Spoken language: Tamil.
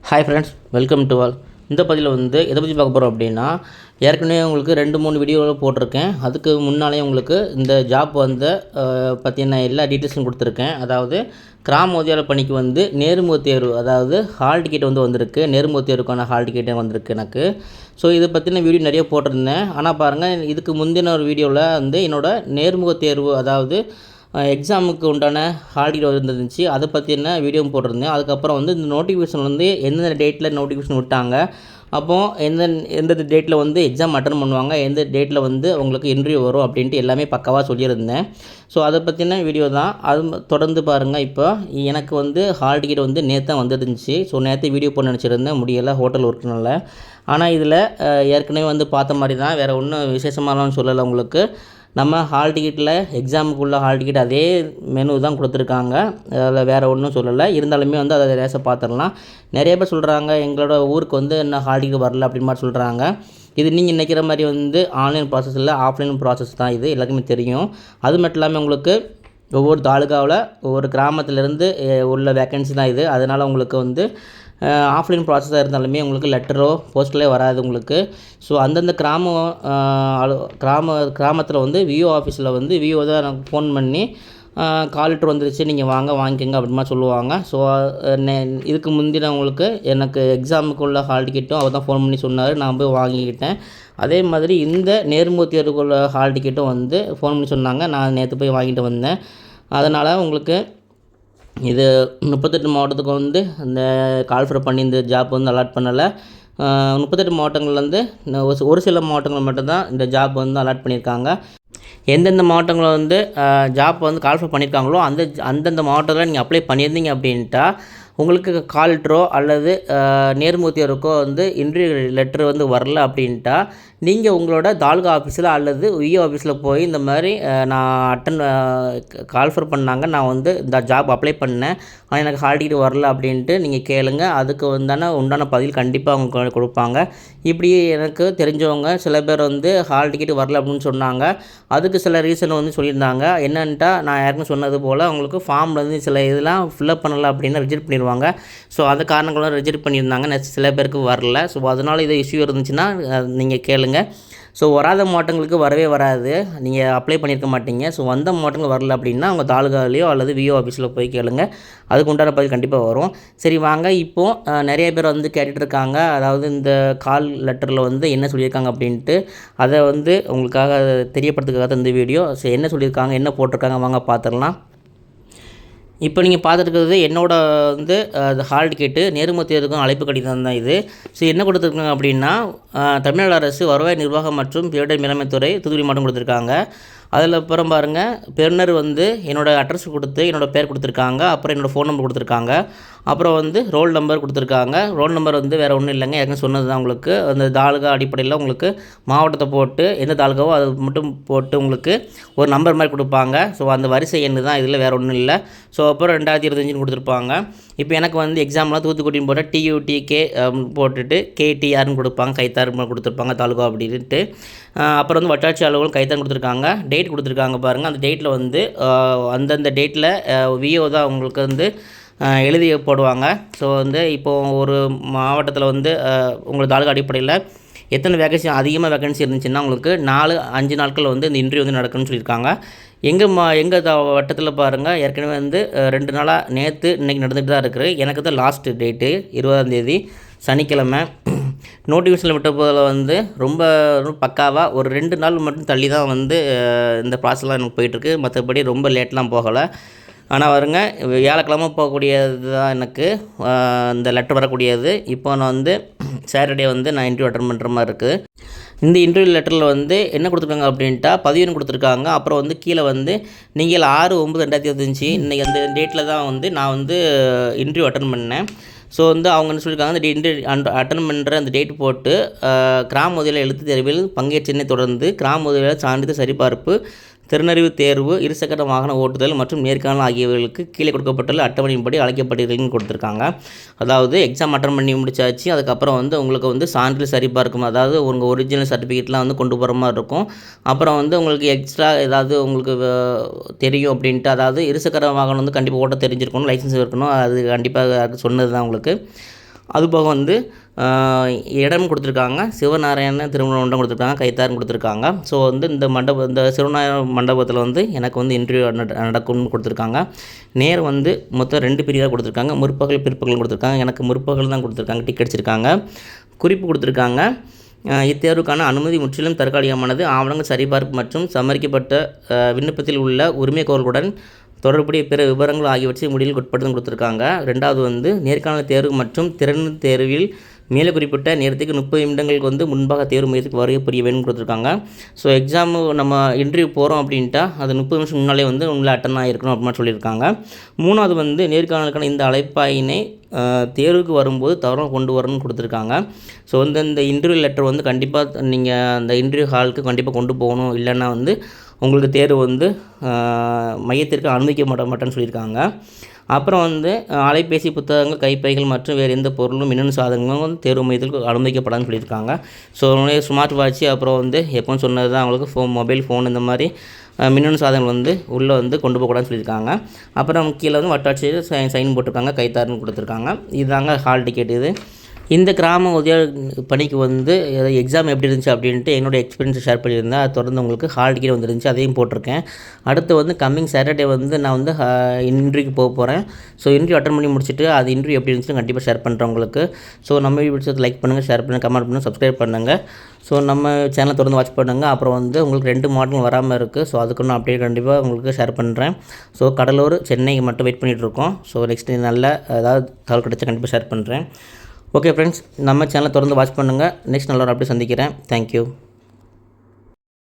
Hi friends, welcome to all. இந்த பதிவில் எதை பற்றி பார்க்க போகிறோம் அப்படின்னா, ஏற்கனவே உங்களுக்கு 2-3 வீடியோவில் போட்டிருக்கேன். அதுக்கு முன்னாலே உங்களுக்கு இந்த ஜாப் பற்றின எல்லா டீட்டெயில்ஸும் கொடுத்துருக்கேன். அதாவது கிராம உதவியாளர் பணிக்கு நேர்முக தேர்வு, அதாவது ஹால் டிக்கெட் வந்திருக்கு. நேர்முக தேர்வுக்கான ஹால் டிக்கெட்டே வந்திருக்கு எனக்கு. ஸோ இதை பற்றின வீடியோ நிறைய போட்டிருந்தேன். ஆனால் பாருங்கள், இதுக்கு முந்தின ஒரு வீடியோவில் என்னோடய நேர்முக தேர்வு, அதாவது எக்ஸாமுக்கு உண்டான ஹால் டிக்கெட் இருந்துச்சு. அதை பற்றின வீடியோவும் போட்டிருந்தேன். அதுக்கப்புறம் இந்த நோட்டிஃபிகேஷன் எந்தெந்த டேட்டில் நோட்டிஃபிகேஷன் விட்டாங்க, அப்போது எந்த டேட்டில் எக்ஸாம் அட்டன் பண்ணுவாங்க, எந்த டேட்டில் உங்களுக்கு இன்டர்வியூ வரும் அப்படின்ட்டு எல்லாமே பக்காவாக சொல்லியிருந்தேன். ஸோ அதை பற்றின வீடியோ தான். அது தொடர்ந்து பாருங்கள். இப்போ எனக்கு ஹால் டிக்கெட் நேற்று தான் வந்துருந்துச்சு. ஸோ நேற்று வீடியோ போட நினச்சிருந்தேன், முடியலை, ஹோட்டல் ஒர்க்குனால. ஆனால் இதில் ஏற்கனவே பார்த்த மாதிரி தான், வேறு ஒன்றும் விசேஷமானு சொல்லலை. உங்களுக்கு நம்ம ஹால் டிக்கெட்டில் எக்ஸாமுக்குள்ள ஹால் டிக்கெட் அதே மெனு தான் கொடுத்துருக்காங்க. அதில் வேறு ஒன்றும் சொல்லலை. இருந்தாலுமே அதை லேசாக பார்த்துடலாம். நிறைய பேர் சொல்கிறாங்க, எங்களோட ஊருக்கு என்ன ஹால் டிக்கெட் வரல அப்படின்னு மாதிரி சொல்கிறாங்க. இது நீங்கள் நினைக்கிற மாதிரி ஆன்லைன் ப்ராசஸ் இல்லை, ஆஃப்லைன் ப்ராசஸ் தான். இது எல்லாருக்குமே தெரியும். அது மட்டும் இல்லாமல் உங்களுக்கு ஒவ்வொரு தாலுகாவில் ஒவ்வொரு கிராமத்திலேருந்து உள்ள வேக்கன்சி தான் இது. அதனால் உங்களுக்கு ஆஃப்லைன் ப்ராசஸாக இருந்தாலுமே உங்களுக்கு லெட்டரோ போஸ்ட்லேயே வராது உங்களுக்கு. ஸோ அந்தந்த கிராமத்தில் விஓ ஆஃபீஸில் விஓ தான் எனக்கு ஃபோன் பண்ணி கால் லெட்டர் வந்துருச்சு, நீங்கள் வாங்க வாங்கிக்கோங்க அப்படிமா சொல்லுவாங்க. ஸோ இதுக்கு முந்தின எனக்கு எக்ஸாமுக்குள்ள ஹால் டிக்கெட்டும் அவர் தான் ஃபோன் பண்ணி சொன்னார். நான் போய் வாங்கிக்கிட்டேன். அதே மாதிரி இந்த நேர்முக தேர்வுக்குள்ள ஹால் டிக்கெட்டும் ஃபோன் பண்ணி சொன்னாங்க. நான் நேற்று போய் வாங்கிட்டு வந்தேன். அதனால் உங்களுக்கு இது 38 மாவட்டத்துக்கு அந்த கால்ஃபர் பண்ணி இந்த ஜாப் அலாட் பண்ணலை. 38 மாவட்டங்கள் ஒரு சில மாவட்டங்கள் மட்டும்தான் இந்த ஜாப் அலாட் பண்ணியிருக்காங்க. எந்தெந்த மாவட்டங்களில் ஜாப் கால்ஃபர் பண்ணியிருக்காங்களோ அந்தந்த மாவட்டத்தில் நீங்கள் அப்ளை பண்ணியிருந்தீங்க அப்படின்ட்டா உங்களுக்கு கால் லெட்டரோ அல்லது நேர்முக தேர்வுக்கோ இன்டர்வியூ லெட்டர் வரல அப்படின்ட்டா நீங்கள் உங்களோட தாலுகா ஆஃபீஸில் அல்லது விஓ ஆஃபீஸில் போய் இந்த மாதிரி நான் கால்ஃபர் பண்ணாங்க, நான் இந்த ஜாப் அப்ளை பண்ணேன், ஆனால் எனக்கு ஹால் டிக்கெட் வரல அப்படின்ட்டு நீங்கள் கேளுங்க. அதுக்கு உண்டான பதில் கண்டிப்பாக அவங்க கொடுப்பாங்க. இப்படி எனக்கு தெரிஞ்சவங்க சில பேர் ஹால் டிக்கெட் வரல அப்படின்னு சொன்னாங்க. அதுக்கு சில ரீசன் சொல்லியிருந்தாங்க. என்னன்ட்டா, நான் யாருக்கும் சொன்னது போல் உங்களுக்கு ஃபார்மில் சில இதெல்லாம் ஃபில்அப் பண்ணலை அப்படின்னா ரிஜெக்ட் பண்ணிடுவாங்க. ஸோ அந்த காரணங்களும் ரிஜெக்ட் பண்ணியிருந்தாங்க. சில பேருக்கு வரல. ஸோ அதனால் இது இஷ்யூ இருந்துச்சுன்னா நீங்கள் கேளுங்க. ஸோ வராத மாவட்டங்களுக்கு வரவே வராது, நீங்கள் அப்ளை பண்ணியிருக்க மாட்டீங்க. ஸோ வந்த மாவட்டங்கள் வரல அப்படின்னா அவங்க தாலுகாலையோ அல்லது விஓ ஆஃபீஸில் போய் கேளுங்க. அதுக்கு உண்டான பதில் கண்டிப்பாக வரும். சரி வாங்க, இப்போது நிறைய பேர் கேட்டுட்ருக்காங்க, அதாவது இந்த கால் லெட்டரில் என்ன சொல்லியிருக்காங்க அப்படின்ட்டு. அதை உங்களுக்காக தெரியப்படுத்துக்காக இந்த வீடியோ. ஸோ என்ன சொல்லியிருக்காங்க, என்ன போட்டிருக்காங்க, வாங்க பார்த்துடலாம். இப்போ நீங்கள் பார்த்துருக்கிறது என்னோட ஹால் டிக்கெட்டு நேர்முக தேர்வுக்கும் அழைப்பு கடிதம் தான் இது. ஸோ என்ன கொடுத்துருக்காங்க அப்படின்னா, தமிழ்நாடு அரசு வருவாய் நிர்வாகம் மற்றும் பேரிடர் மேலாண்மை துறை தூத்துக்குடி மாவட்டம் கொடுத்துருக்காங்க. அதில் அப்புறம் பாருங்கள், பெறுநர் என்னோடய அட்ரஸ் கொடுத்து என்னோடய பேர் கொடுத்துருக்காங்க. அப்புறம் என்னோடய ஃபோன் நம்பர் கொடுத்துருக்காங்க. அப்புறம் ரோல் நம்பர் கொடுத்துருக்காங்க. ரோல் நம்பர் வேறு ஒன்றும் இல்லைங்க, ஏற்கனவே சொன்னது தான். உங்களுக்கு அந்த தாலுகா அடிப்படையில் உங்களுக்கு மாவட்டத்தை போட்டு எந்த தாலுகாவோ அது மட்டும் போட்டு உங்களுக்கு ஒரு நம்பர் மாதிரி கொடுப்பாங்க. ஸோ அந்த வரிசை எண்ணு தான் இதில், வேறு ஒன்றும் இல்லை. ஸோ அப்புறம் 2025 கொடுத்துருப்பாங்க. இப்போ எனக்கு எக்ஸாம்லாம் தூத்துக்குடின்னு போட்டால் TUTK போட்டுட்டு KTRன்னு கொடுப்பாங்க, கைத்தாறு கொடுத்துருப்பாங்க தாலுகா அப்படின்ட்டு. அப்புறம் வட்டாட்சி அலுவலகம் கைத்தான் கொடுத்துருக்காங்க. டேட் கொடுத்துருக்காங்க பாருங்கள். அந்த டேட்டில் அந்தந்த டேட்டில் விஓ தான் உங்களுக்கு எழுதி போடுவாங்க. ஸோ இப்போது ஒரு மாவட்டத்தில் உங்களுக்கு தாலுகா அடிப்படையில் எத்தனை வேகன்சி அதிகமாக வேகன்சி இருந்துச்சுன்னா உங்களுக்கு 4-5 நாட்கள் இந்த இன்டர்வியூ நடக்குன்னு சொல்லியிருக்காங்க. எங்கள் வட்டத்தில் பாருங்கள், ஏற்கனவே 2 நாளாக நேற்று இன்றைக்கி நடந்துகிட்டு தான் இருக்குது. எனக்கு தான் லாஸ்ட்டு டேட்டு 20ஆம் தேதி சனிக்கிழமை. நோட்டிஃபிகேஷனில் விட்ட போதில் ரொம்ப பக்காவாக ஒரு 2 நாள் மட்டும் தள்ளி தான் இந்த ப்ராசஸ்லாம் எனக்கு போயிட்டுருக்கு. மற்றபடி ரொம்ப லேட்லாம் போகலை. ஆனால் வருங்க, வியாழக்கிழமை போகக்கூடியது தான் எனக்கு இந்த லெட்டர் வரக்கூடியது. இப்போ நான் சாட்டர்டே நான் இன்டர்வியூ அட்டன் பண்ணுற மாதிரி இருக்குது. இந்த இன்டர்வியூ லெட்டரில் என்ன கொடுத்துருக்காங்க அப்படின்ட்டா பதிவுன்னு கொடுத்துருக்காங்க. அப்புறம் கீழே நீங்கள் 6/9/2025 இன்றைக்கி அந்த டேட்டில் தான் நான் இன்டர்வியூ அட்டன் பண்ணேன். ஸோ அவங்க என்ன சொல்லியிருக்காங்க, அந்த இன்டர்வியூ அட்டன் பண்ணுற அந்த டேட் போட்டு கிராம உதவியாளர் எழுத்து தேர்வில் பங்கேற்றனை தொடர்ந்து கிராம உதவியாளர் சான்றிதழ் சரிபார்ப்பு, திறனறிவு தேர்வு, இருசக்கர வாகன ஓட்டுதல் மற்றும் நேர்காணல் ஆகியவர்களுக்கு கீழே கொடுக்கப்பட்டுள்ள அட்டவணையின்படி அழைக்கப்பட்டீர்கள்னு கொடுத்துருக்காங்க. அதாவது எக்ஸாம் அட்டன் பண்ணி முடிச்சாச்சு. அதுக்கப்புறம் உங்களுக்கு சான்றிதழ் சரிபார்க்கும், அதாவது உங்கள் ஒரிஜினல் சர்டிஃபிகேட்லாம் கொண்டு போகிற மாதிரி இருக்கும். அப்புறம் உங்களுக்கு எக்ஸ்ட்ரா ஏதாவது உங்களுக்கு தெரியும் அப்படின்ட்டு, அதாவது இருசக்கர வாகனம் கண்டிப்பாக ஓட்ட தெரிஞ்சிருக்கணும், லைசன்ஸ் இருக்கணும். அது கண்டிப்பாக சொன்னது தான் உங்களுக்கு. அதுபோக வந்து இடம் கொடுத்துருக்காங்க, சிவநாராயண திருமண மண்டபம் கொடுத்துருக்காங்க, கைத்தாரம் கொடுத்துருக்காங்க. ஸோ வந்து இந்த சிவநாராயண மண்டபத்தில் வந்து எனக்கு வந்து இன்டர்வியூ நடக்கும்னு கொடுத்துருக்காங்க. நேரம் வந்து மொத்தம் 2 பிரிவாக கொடுத்துருக்காங்க. முற்பகல் பிற்பகல் கொடுத்துருக்காங்க. எனக்கு முற்பகல் தான் கொடுத்துருக்காங்க, டிக்கெட் அடிச்சிருக்காங்க. குறிப்பு கொடுத்துருக்காங்க, இத்தேர்வுக்கான அனுமதி முற்றிலும் தற்காலிகமானது. ஆவணங்கள் சரிபார்ப்பு மற்றும் சமர்ப்பிக்கப்பட்ட விண்ணப்பத்தில் உள்ள உரிமைகோரலுடன் தொடர்புடைய பிற விவரங்கள் ஆகியவற்றை முடிவில் உட்படுத்தும் கொடுத்துருக்காங்க. 2வது வந்து நேர்காணல் தேர்வு மற்றும் திறன் தேர்வில் மேலே குறிப்பிட்ட நேரத்துக்கு 30 நிமிடங்களுக்கு வந்து முன்பாக தேர்வு மையத்துக்கு வருகை புரிய வேண்டும் கொடுத்துருக்காங்க. ஸோ எக்ஸாமு நம்ம இன்டர்வியூ போகிறோம் அப்படின்ட்டா அது 30 நிமிஷம் முன்னாலே வந்து உங்களை அட்டன் ஆகிருக்கணும் அப்படின்னு சொல்லியிருக்காங்க. 3வது வந்து நேர்காணலுக்கான இந்த அழைப்பாயினை தேர்வுக்கு வரும்போது தவறாக கொண்டு வரணும்னு கொடுத்துருக்காங்க. ஸோ வந்து இந்த இன்டர்வியூ லெட்டர் வந்து கண்டிப்பாக நீங்கள் அந்த இன்டர்வியூ ஹாலுக்கு கண்டிப்பாக கொண்டு போகணும், இல்லைன்னா வந்து உங்களுக்கு தேர்வு வந்து மையத்திற்கு அனுமதிக்க மாட்டேன்னு சொல்லியிருக்காங்க. அப்புறம் வந்து அலைபேசி, புத்தகங்கள், கைப்பைகள் மற்றும் வேறு எந்த பொருளும் மின்னணு சாதனங்களும் வந்து தேர்வு மையத்திற்கு அனுமதிக்கப்படாதுன்னு சொல்லியிருக்காங்க. ஸோ ஸ்மார்ட் வாட்ச்சு, அப்புறம் வந்து எப்போன்னு சொன்னது தான் அவங்களுக்கு மொபைல் ஃபோன் இந்த மாதிரி மின்னணு சாதனங்கள் வந்து உள்ளே வந்து கொண்டு போகக்கூடாதுன்னு சொல்லியிருக்காங்க. அப்புறம் கீழே வந்து வட்டாட்சியர் சைன் போட்டிருக்காங்க, கைத்தாருன்னு கொடுத்துருக்காங்க. இதுதாங்க ஹால் டிக்கெட். இந்த கிராம உதவி பணிக்கு வந்து எக்ஸாம் எப்படி இருந்துச்சு அப்படின்ட்டு என்னோடய எக்ஸ்பீரியன்ஸை ஷேர் பண்ணியிருந்தேன். அது தொடர்ந்து உங்களுக்கு ஹால் டிக்கெட் வந்துருந்துச்சு, அதையும் போட்டிருக்கேன். அடுத்து வந்து கம்மிங் சாட்டர்டே வந்து நான் வந்து இன்டர்வியூக்கு போக போகிறேன். ஸோ இன்டர்வியூ அட்டன் பண்ணி முடிச்சுட்டு அது இன்டர்வியூ எப்படி இருந்துச்சுன்னு கண்டிப்பாக ஷேர் பண்ணுறேன் உங்களுக்கு. ஸோ நம்ம வீடியோஸை லைக் பண்ணுங்கள், ஷேர் பண்ணுங்கள், கமெண்ட் பண்ணுங்கள், சப்ஸ்கிரைப் பண்ணுங்கள். ஸோ நம்ம சேனலை தொடர்ந்து வாட்ச் பண்ணுங்கள். அப்புறம் வந்து உங்களுக்கு 2 மாடல் வராமல் இருக்குது. ஸோ அதுக்கு நான் அப்டேட் கண்டிப்பாக உங்களுக்கு ஷேர் பண்ணுறேன். ஸோ கடலூர், சென்னைக்கு மட்டும் வெயிட் பண்ணிகிட்ருக்கோம். ஸோ நெக்ஸ்ட்டு நல்ல ஏதாவது தகவல் கிடைச்சா கண்டிப்பாக ஷேர் பண்ணுறேன். ஓகே ஃப்ரெண்ட்ஸ், நம்ம சேனலை தொடர்ந்து வாட்ச் பண்ணுங்கள். நெக்ஸ்ட் நல்ல ஒரு அப்டேட் சந்திக்கிறேன். தேங்க்யூ.